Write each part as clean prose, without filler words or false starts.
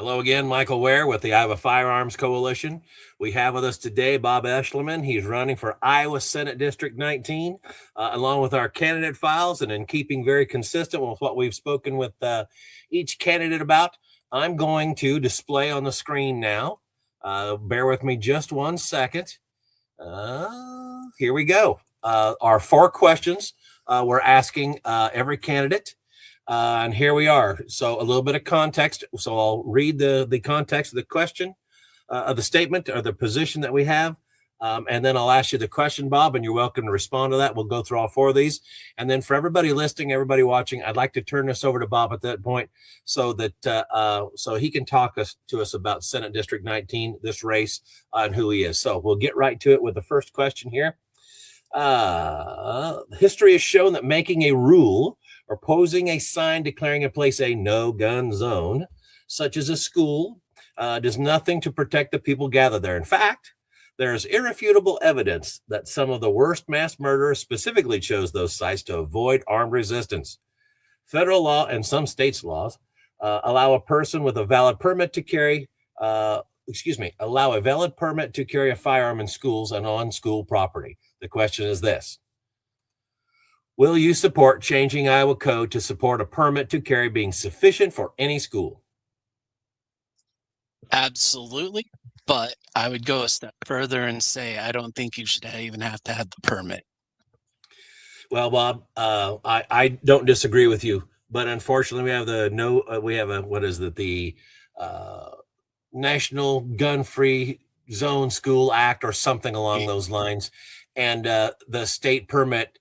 Hello again, Michael Ware with the Iowa Firearms Coalition. We have with us today Bob Eschliman. He's running for Iowa Senate District 19, along with our candidate files, and in keeping very consistent with what we've spoken with each candidate about, I'm going to display on the screen now. Bear with me just 1 second. Here we go. Our 4 questions we're asking every candidate. And here we are. So a little bit of context. So I'll read the context of the question, of the statement or the position that we have. And then I'll ask you the question, Bob, and you're welcome to respond to that. We'll go through all 4 of these. And then for everybody listening, everybody watching, I'd like to turn this over to Bob at that point so that so he can talk to us about Senate District 19, this race, and who he is. So we'll get right to it with the first question here. History has shown that making a rule or posing a sign declaring a place a no-gun zone, such as a school, does nothing to protect the people gathered there. In fact, there is irrefutable evidence that some of the worst mass murderers specifically chose those sites to avoid armed resistance. Federal law and some states' laws allow a person with a valid permit to carry, allow a valid permit to carry a firearm in schools and on school property. The question is this: will you support changing Iowa code to support a permit to carry being sufficient for any school? Absolutely. But I would go a step further and say I don't think you should even have to have the permit. Well, Bob, I don't disagree with you, but unfortunately, we have the National Gun-Free Zone School Act or something along those lines, and the state permit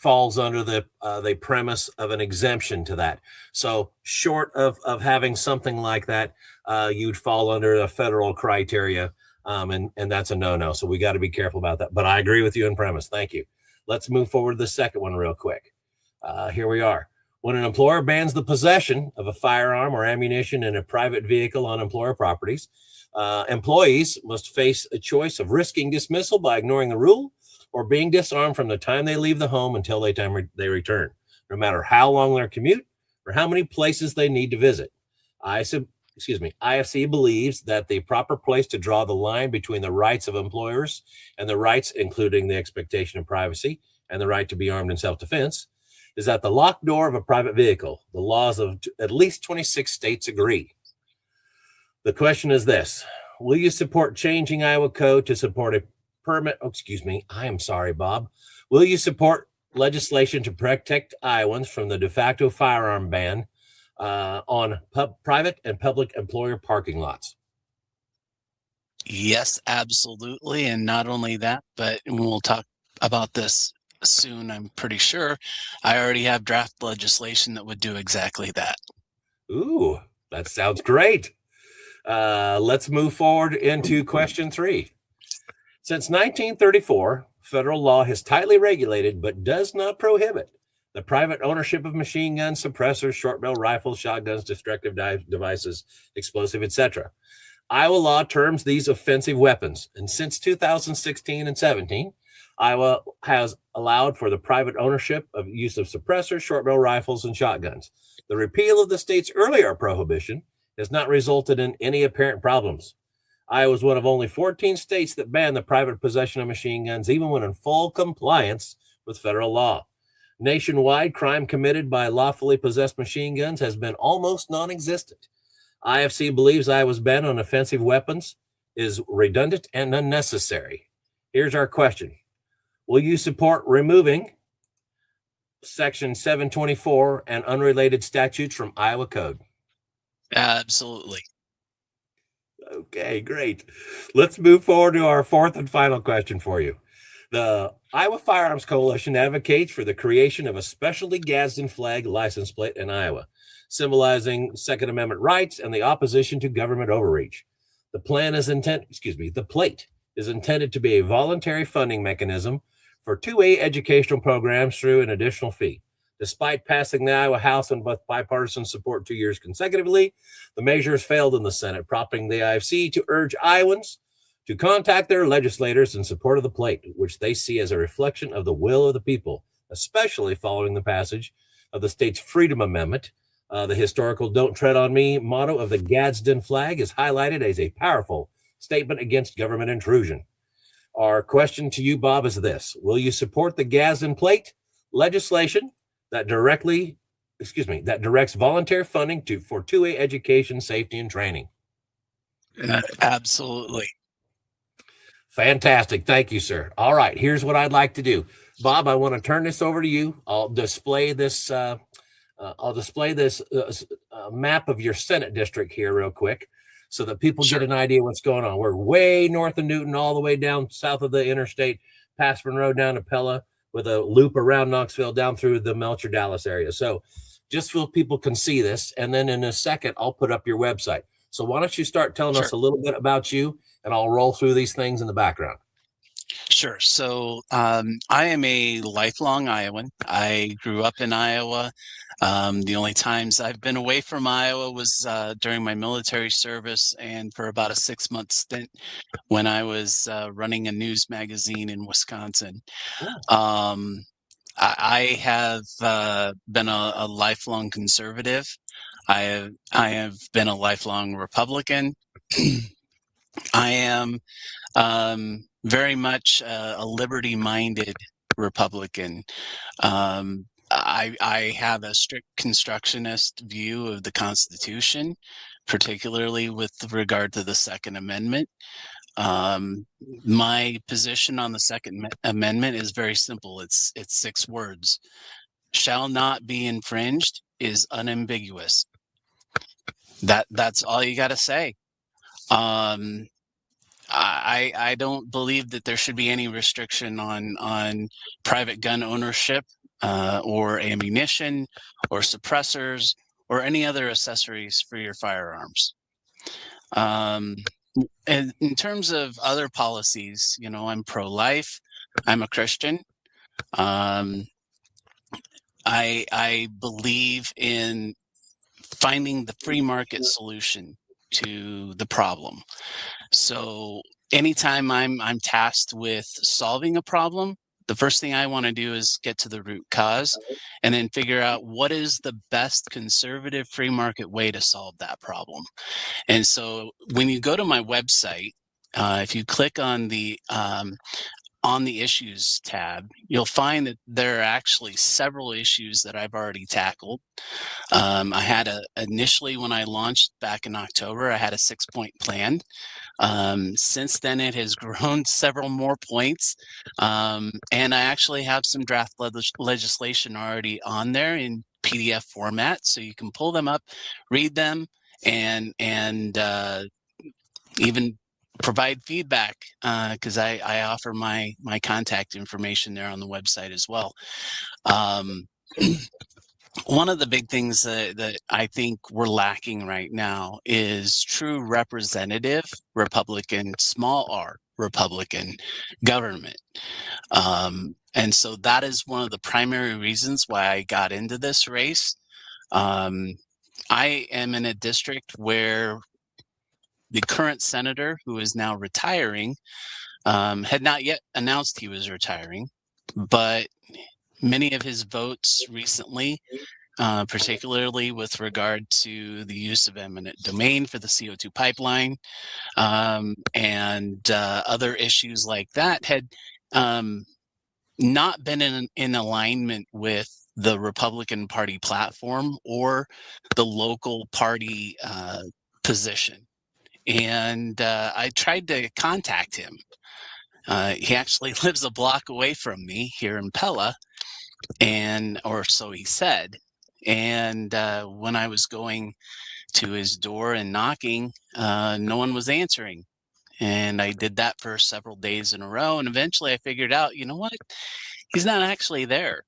falls under the premise of an exemption to that. So short of having something like that, you'd fall under a federal criteria, and that's a no-no. So we got to be careful about that. But I agree with you in premise. Thank you. Let's move forward to the second one real quick. Here we are. When an employer bans the possession of a firearm or ammunition in a private vehicle on employer properties, employees must face a choice of risking dismissal by ignoring the rule or being disarmed from the time they leave the home until the time they return, no matter how long their commute or how many places they need to visit. IFC believes that the proper place to draw the line between the rights of employers and the rights, including the expectation of privacy and the right to be armed in self-defense, is at the locked door of a private vehicle. The laws of at least 26 states agree. The question is this: will you support changing Iowa code to support a permit? I am sorry, Bob. Will you support legislation to protect Iowans from the de facto firearm ban on private and public employer parking lots? Yes, absolutely. And not only that, but we'll talk about this soon, I'm pretty sure. I already have draft legislation that would do exactly that. Ooh, that sounds great. Let's move forward into question 3. Since 1934, federal law has tightly regulated but does not prohibit the private ownership of machine guns, suppressors, short barrel rifles, shotguns, destructive devices, explosive, etc. Iowa law terms these offensive weapons, and since 2016 and 17, Iowa has allowed for the private ownership of use of suppressors, short barrel rifles, and shotguns. The repeal of the state's earlier prohibition has not resulted in any apparent problems. Iowa is one of only 14 states that ban the private possession of machine guns, even when in full compliance with federal law. Nationwide, crime committed by lawfully possessed machine guns has been almost non-existent. IFC believes Iowa's ban on offensive weapons is redundant and unnecessary. Here's our question: will you support removing Section 724 and unrelated statutes from Iowa Code? Absolutely. Okay, great. Let's move forward to our 4th and final question for you. The Iowa Firearms Coalition advocates for the creation of a specialty Gadsden flag license plate in Iowa, symbolizing Second Amendment rights and the opposition to government overreach. The plate is intended to be a voluntary funding mechanism for 2A educational programs through an additional fee. Despite passing the Iowa House and with bipartisan support 2 years consecutively, the measure has failed in the Senate, prompting the IFC to urge Iowans to contact their legislators in support of the plate, which they see as a reflection of the will of the people, especially following the passage of the state's Freedom Amendment The historical "Don't Tread on Me" motto of the Gadsden flag is highlighted as a powerful statement against government intrusion. Our question to you, Bob, is this: will you support the Gadsden plate legislation that directs voluntary funding for 2A education, safety, and training? Absolutely. Fantastic. Thank you, sir. All right, here's what I'd like to do. Bob, I want to turn this over to you. I'll display this map of your Senate district here real quick so that people Sure. get an idea what's going on. We're way north of Newton, all the way down south of the interstate, past Monroe down to Pella, with a loop around Knoxville down through the Melcher, Dallas area. So just so people can see this, and then in a second, I'll put up your website. So why don't you start telling us a little bit about you, and I'll roll through these things in the background. Sure. So I am a lifelong Iowan. I grew up in Iowa. The only times I've been away from Iowa was during my military service and for about a 6-month stint when I was running a news magazine in Wisconsin. I have been a lifelong conservative. I have been a lifelong Republican. I am very much a liberty-minded Republican. I have a strict constructionist view of the Constitution, particularly with regard to the Second Amendment. My position on the Second Amendment is very simple. It's 6 words. Shall not be infringed is unambiguous. That's all you got to say. I don't believe that there should be any restriction on private gun ownership or ammunition or suppressors or any other accessories for your firearms. And in terms of other policies, I'm pro-life. I'm a Christian. I believe in finding the free market solution to the problem. So anytime I'm tasked with solving a problem, the first thing I want to do is get to the root cause and then figure out what is the best conservative free market way to solve that problem. And so when you go to my website, if you click on the issues tab, you'll find that there are actually several issues that I've already tackled. I had initially, when I launched back in October, I had a 6-point plan. Since then, it has grown several more points. And I actually have some draft legislation already on there in PDF format. So you can pull them up, read them, and even provide feedback because I offer my contact information there on the website as well. One of the big things that I think we're lacking right now is true representative Republican, small r Republican government. And so that is one of the primary reasons why I got into this race. I am in a district where the current senator, who is now retiring, had not yet announced he was retiring, but many of his votes recently, particularly with regard to the use of eminent domain for the CO2 pipeline and other issues like that, had not been in alignment with the Republican Party platform or the local party position. And I tried to contact him. He actually lives a block away from me here in Pella, or so he said. And when I was going to his door and knocking, no one was answering. And I did that for several days in a row. And eventually I figured out, you know what? He's not actually there.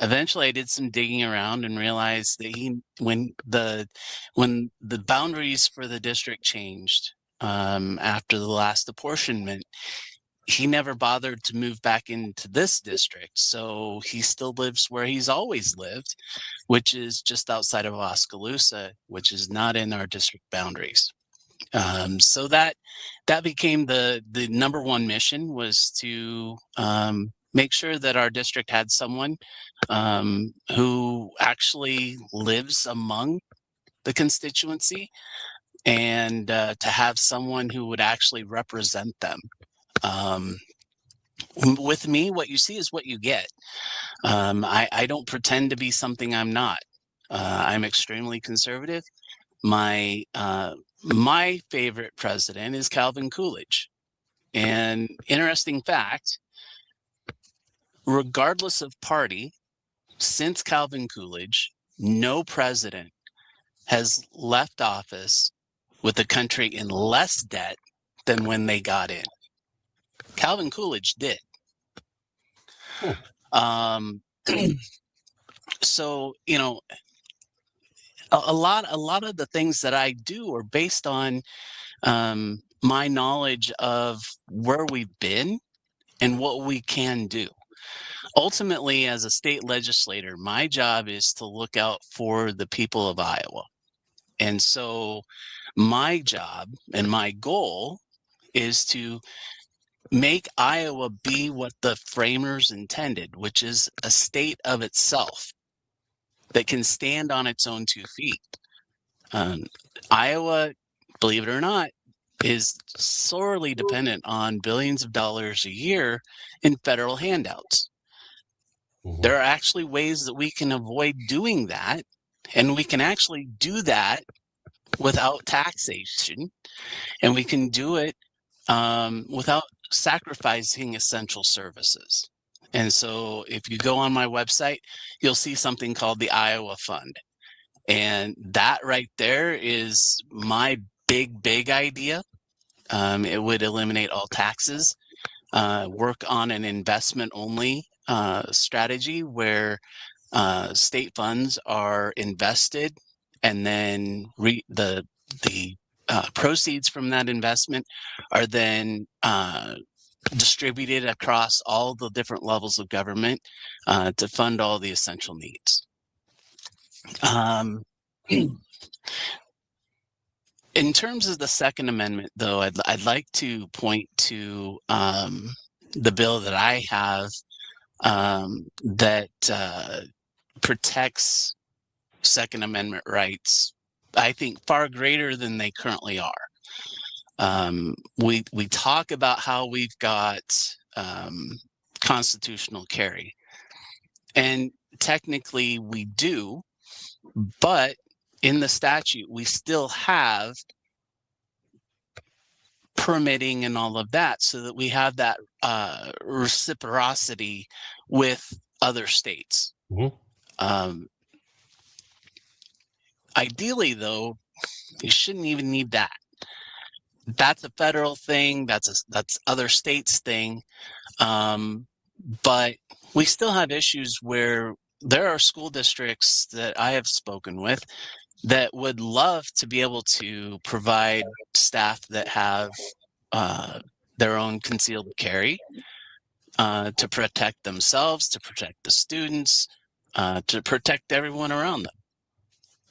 Eventually I did some digging around and realized that when the boundaries for the district changed after the last apportionment, he never bothered to move back into this district. So he still lives where he's always lived, which is just outside of Oskaloosa, which is not in our district boundaries. So that became the number one mission, was to make sure that our district had someone who actually lives among the constituency, and to have someone who would actually represent them. With me, what you see is what you get. I don't pretend to be something I'm not. I'm extremely conservative. My favorite president is Calvin Coolidge. And interesting fact, regardless of party, since Calvin Coolidge, no president has left office with the country in less debt than when they got in. Calvin Coolidge did. So, you know, a lot of the things that I do are based on my knowledge of where we've been and what we can do. Ultimately, as a state legislator, my job is to look out for the people of Iowa. And so my job and my goal is to make Iowa be what the framers intended, which is a state of itself that can stand on its own 2 feet. Iowa, believe it or not, is sorely dependent on billions of dollars a year in federal handouts. There are actually ways that we can avoid doing that, and we can actually do that without taxation, and we can do it without sacrificing essential services. And so if you go on my website, you'll see something called the Iowa Fund. And that right there is my big idea. It would eliminate all taxes, work on an investment only strategy where state funds are invested, and then the proceeds from that investment are then distributed across all the different levels of government to fund all the essential needs. In terms of the Second Amendment, though, I'd like to point to the bill that I have that protects Second Amendment rights, I think, far greater than they currently are. We talk about how we've got constitutional carry, and technically we do, but in the statute we still have permitting and all of that, so that we have that reciprocity with other states. Ideally, though, you shouldn't even need that. That's a federal thing. That's other states' thing. But we still have issues where there are school districts that I have spoken with that would love to be able to provide staff that have their own concealed carry to protect themselves, to protect the students, to protect everyone around them.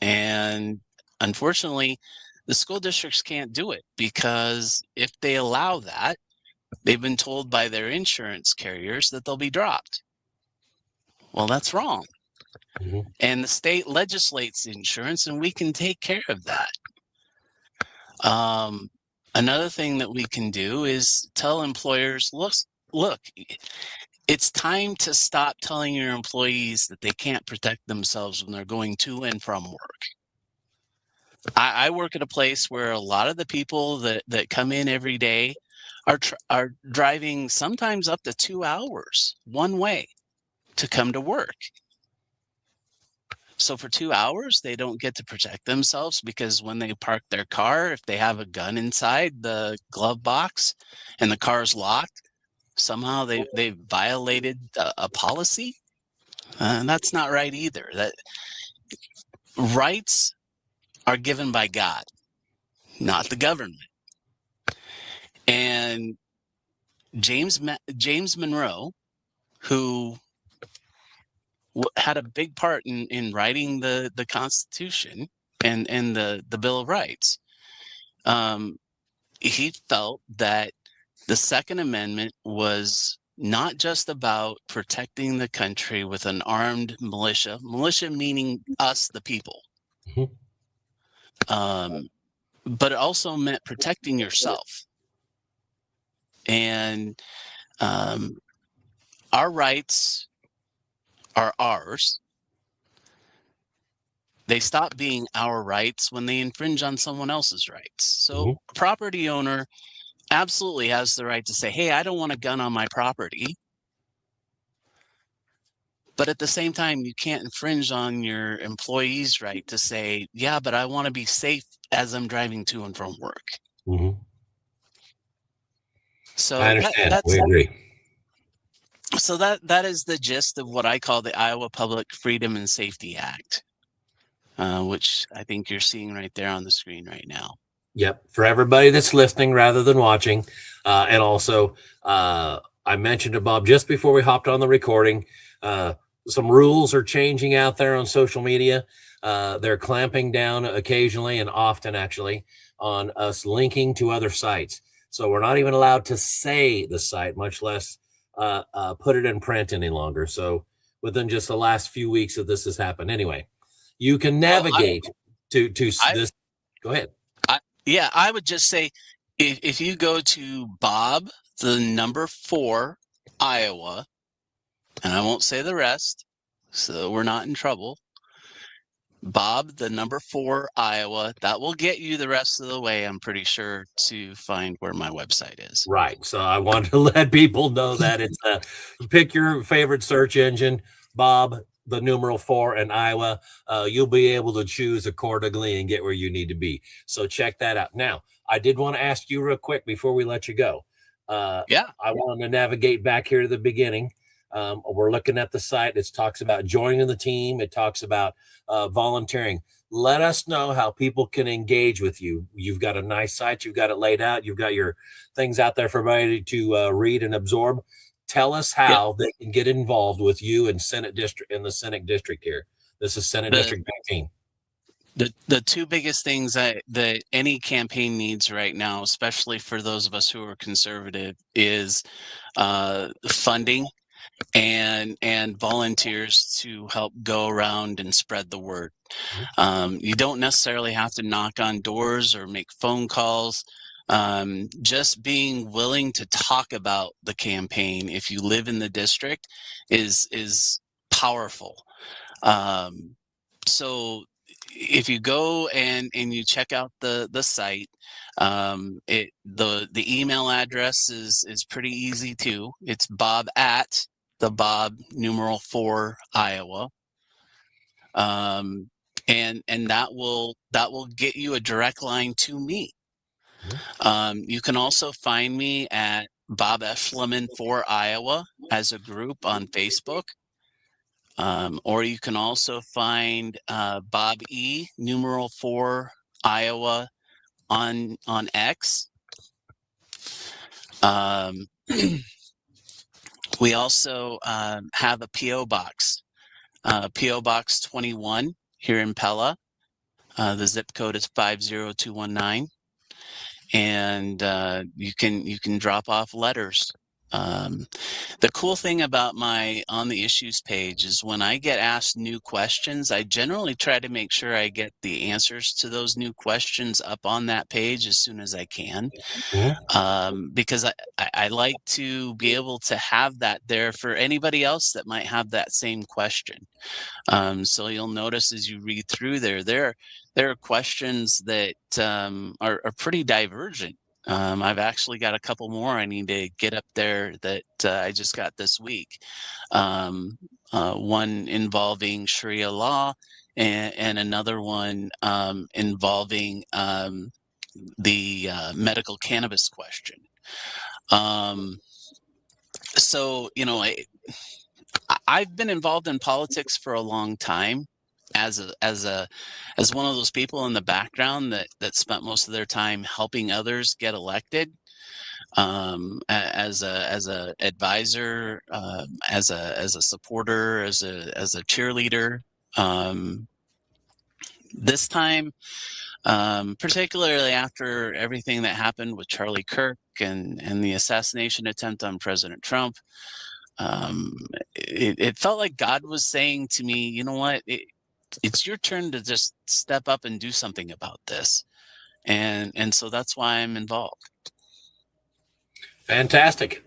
And unfortunately, the school districts can't do it, because if they allow that, they've been told by their insurance carriers that they'll be dropped. Well, that's wrong. And the state legislates insurance, and we can take care of that. Another thing that we can do is tell employers, look, it's time to stop telling your employees that they can't protect themselves when they're going to and from work. I work at a place where a lot of the people that come in every day are driving sometimes up to 2 hours one way to come to work. So for 2 hours, they don't get to protect themselves, because when they park their car, if they have a gun inside the glove box and the car's locked, somehow they violated a policy. And that's not right either. That rights are given by God, not the government. And James Monroe, who had a big part in writing the Constitution and the Bill of Rights, he felt that the Second Amendment was not just about protecting the country with an armed militia meaning us, the people, but it also meant protecting yourself. And our rights are ours. They stop being our rights when they infringe on someone else's rights. So a property owner absolutely has the right to say, hey, I don't want a gun on my property. But at the same time, you can't infringe on your employee's right to say, yeah, but I want to be safe as I'm driving to and from work. So I understand. We agree. So that is the gist of what I call the Iowa Public Freedom and Safety Act, which I think you're seeing right there on the screen right now. Yep. For everybody that's listening rather than watching. And also, I mentioned to Bob just before we hopped on the recording, some rules are changing out there on social media. They're clamping down occasionally and often actually on us linking to other sites. So we're not even allowed to say the site, much less put it in print any longer. So within just the last few weeks that this has happened. Anyway, you can navigate to this. Go ahead. I would just say if you go to Bob, the number 4, Iowa, and I won't say the rest, so we're not in trouble. Bob, the number 4, Iowa, that will get you the rest of the way, I'm pretty sure, to find where my website is. Right. So I want to let people know that it's pick your favorite search engine, Bob, the numeral 4 and Iowa. You'll be able to choose accordingly and get where you need to be. So check that out. Now, I did want to ask you real quick before we let you go. I wanted to navigate back here to the beginning. We're looking at the site. It talks about joining the team. It talks about volunteering. Let us know how people can engage with you. You've got a nice site. You've got it laid out. You've got your things out there for everybody to read and absorb. Tell us how they can get involved with you in Senate district in the Senate district here. This is Senate District 19. The two biggest things that any campaign needs right now, especially for those of us who are conservative, is funding and volunteers to help go around and spread the word. You don't necessarily have to knock on doors or make phone calls. Just being willing to talk about the campaign if you live in the district is powerful. So if you go and you check out the site, the email address is pretty easy too. It's Bob at the Bob numeral 4 Iowa. And that will get you a direct line to me. You can also find me at Bob Eschliman for Iowa as a group on Facebook. Or you can also find Bob E numeral 4 Iowa on X. We also have a P.O. box, P.O. Box 21 here in Pella. The zip code is 50219. And you can drop off letters. The cool thing about my On the Issues page is when I get asked new questions, I generally try to make sure I get the answers to those new questions up on that page as soon as I can, because I like to be able to have that there for anybody else that might have that same question. So you'll notice as you read through there are questions that are pretty divergent. I've actually got a couple more I need to get up there that I just got this week. One involving Sharia law and another one involving the medical cannabis question. So, I've been involved in politics for a long time as one of those people in the background that spent most of their time helping others get elected, as a advisor, as a supporter, as a cheerleader. This time particularly after everything that happened with Charlie Kirk and the assassination attempt on President Trump. It felt like God was saying to me, you know what, it's your turn to just step up and do something about this. And so that's why I'm involved. Fantastic.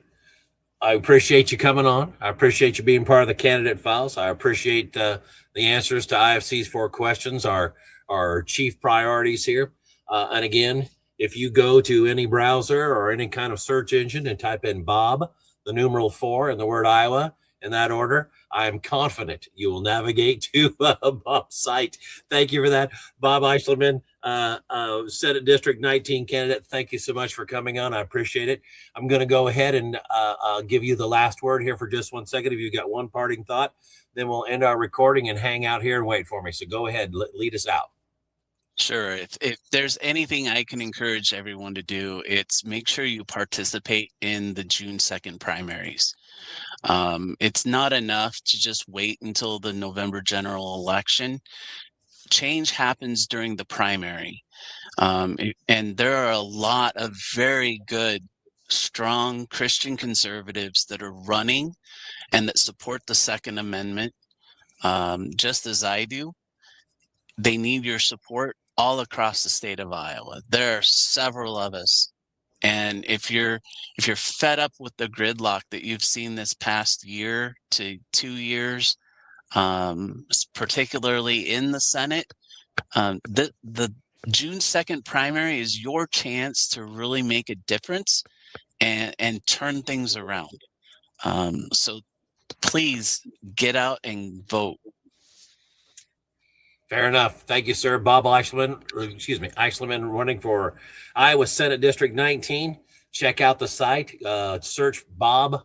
I appreciate you coming on. I appreciate you being part of the candidate files. I appreciate the answers to IFC's 4 questions, our chief priorities here. And again, if you go to any browser or any kind of search engine and type in Bob, the numeral 4 and the word Iowa in that order, I am confident you will navigate to Bob's site. Thank you for that. Bob Eschliman, Senate District 19 candidate, thank you so much for coming on. I appreciate it. I'm going to go ahead and give you the last word here for just 1 second. If you've got one parting thought, then we'll end our recording and hang out here and wait for me. So go ahead, lead us out. Sure. If there's anything I can encourage everyone to do, it's make sure you participate in the June 2nd primaries. It's not enough to just wait until the November general election. Change happens during the primary. And there are a lot of very good, strong Christian conservatives that are running and that support the Second Amendment, just as I do. They need your support all across the state of Iowa. There are several of us. And if you're fed up with the gridlock that you've seen this past year to 2 years, particularly in the Senate, the June 2nd primary is your chance to really make a difference and turn things around. So please get out and vote. Fair enough. Thank you, sir. Bob Eschliman running for Iowa Senate District 19. Check out the site. Search Bob,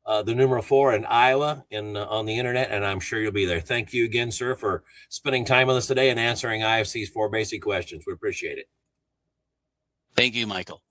the numeral 4 in Iowa on the internet, and I'm sure you'll be there. Thank you again, sir, for spending time with us today and answering IFC's 4 basic questions. We appreciate it. Thank you, Michael.